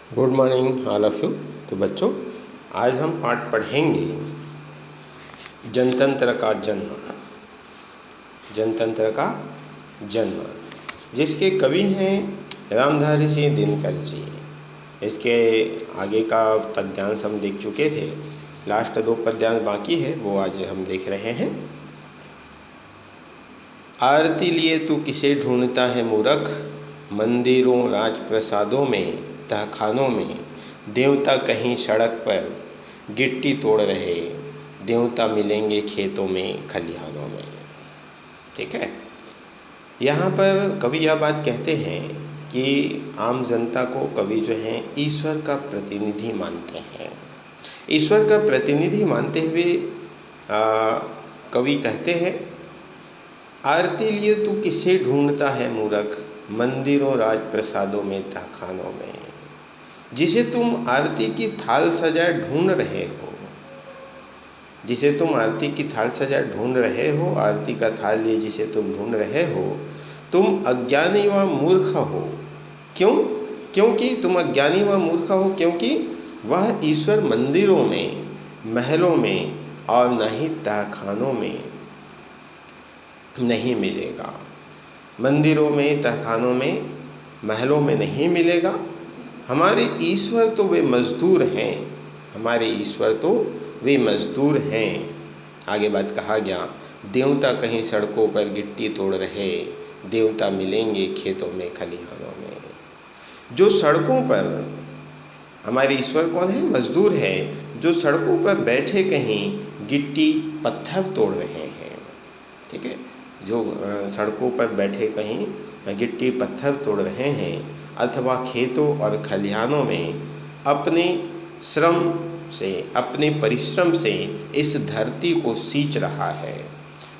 Good morning all of you. तो बच्चों, आज हम पाठ पढ़ेंगे जनतंत्र का जन्म। जनतंत्र का जन्म, जिसके कवि हैं रामधारी सिंह दिनकर जी। इसके आगे का पद्यांश हम देख चुके थे, लास्ट 2 पद्यांश बाकी है, वो आज हम देख रहे हैं। आरती लिए तू किसे ढूंढता है मूरख, मंदिरों राजप्रसादों में तहखानों में, देवता कहीं सड़क पर गिट्टी तोड़ रहे, देवता मिलेंगे खेतों में खलिहानों में। ठीक है, यहाँ पर कवि यह बात कहते हैं कि आम जनता को कवि जो हैं ईश्वर का प्रतिनिधि मानते हैं। ईश्वर का प्रतिनिधि मानते हुए कवि कहते हैं, आरती लिए तू किसे ढूंढता है मूरख, मंदिरों राजप्रसादों में तहखानों में। जिसे तुम आरती की थाल सजाए ढूंढ रहे हो, जिसे तुम आरती की थाल सजाए ढूंढ रहे हो, आरती का थाल लिए जिसे तुम ढूंढ रहे हो, तुम अज्ञानी व मूर्ख हो। क्यों? क्योंकि तुम अज्ञानी व मूर्ख हो, क्योंकि वह ईश्वर मंदिरों में, महलों में और न ही तहखानों में नहीं मिलेगा। मंदिरों में, तहखानों में, महलों में नहीं मिलेगा। हमारे ईश्वर तो वे मजदूर हैं, हमारे ईश्वर तो वे मजदूर हैं। आगे बात कहा गया, देवता कहीं सड़कों पर गिट्टी तोड़ रहे, देवता मिलेंगे खेतों में खलिहानों में। जो सड़कों पर, हमारे ईश्वर कौन है? मजदूर हैं, जो सड़कों पर बैठे कहीं गिट्टी पत्थर तोड़ रहे हैं। ठीक है, जो सड़कों पर बैठे कहीं गिट्टी पत्थर तोड़ रहे हैं, अथवा खेतों और खलिहानों में अपने श्रम से, अपने परिश्रम से इस धरती को सींच रहा है।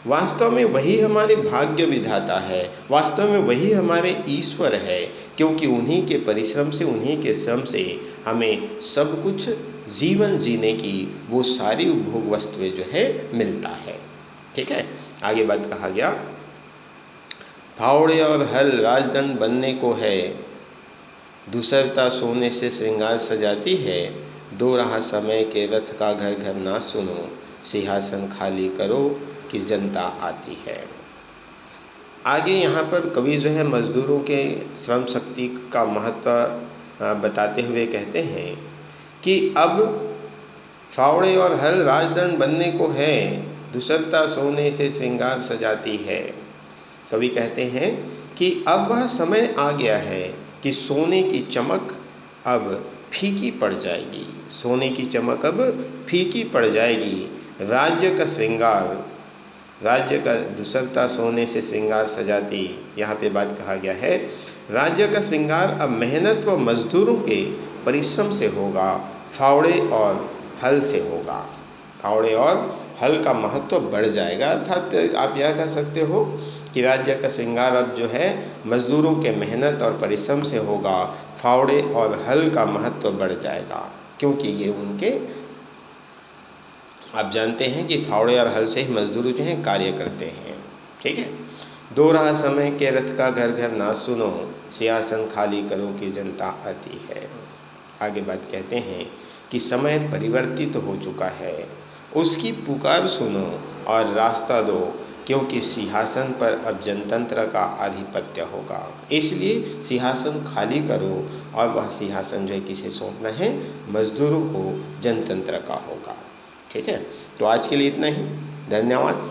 वास्तव में वही हमारे भाग्य विधाता है, वास्तव में वही हमारे ईश्वर है, क्योंकि उन्हीं के परिश्रम से, उन्हीं के श्रम से हमें सब कुछ जीवन जीने की वो सारी उपभोग वस्तुएं जो है मिलता है। ठीक है, आगे बात कहा गया, फावड़े और हल राजदंड बनने को है, दूसरता सोने से श्रृंगार सजाती है, दो रहा समय के रथ का घर घर ना सुनो, सिंहासन खाली करो कि जनता आती है। आगे यहाँ पर कवि जो है मजदूरों के श्रम शक्ति का महत्व बताते हुए कहते हैं कि अब फावड़े और हल राजदंड बनने को है, दूसरता सोने से श्रृंगार सजाती है। कवि कहते हैं कि अब वह समय आ गया है कि सोने की चमक अब फीकी पड़ जाएगी, सोने की चमक अब फीकी पड़ जाएगी। राज्य का श्रृंगार, राज्य का दूसरता सोने से श्रृंगार सजाती, यहाँ पे बात कहा गया है, राज्य का श्रृंगार अब मेहनत व मजदूरों के परिश्रम से होगा, फावड़े और हल से होगा। फावड़े और हल का महत्व बढ़ जाएगा, अर्थात आप यह कह सकते हो कि राज्य का श्रृंगार अब जो है मजदूरों के मेहनत और परिश्रम से होगा, फावड़े और हल का महत्व बढ़ जाएगा, क्योंकि ये उनके, आप जानते हैं कि फावड़े और हल से ही मजदूर जो हैं कार्य करते हैं। ठीक है, दो रहा समय के रथ का घर घर ना सुनो, सिंहासन खाली करो कि जनता आती है। आगे बात कहते हैं कि समय परिवर्तित हो चुका है, उसकी पुकार सुनो और रास्ता दो, क्योंकि सिंहासन पर अब जनतंत्र का आधिपत्य होगा। इसलिए सिंहासन खाली करो, और वह सिंहासन जो है किसे सौंपना है? मजदूरों को, जनतंत्र का होगा। ठीक है, तो आज के लिए इतना ही। धन्यवाद।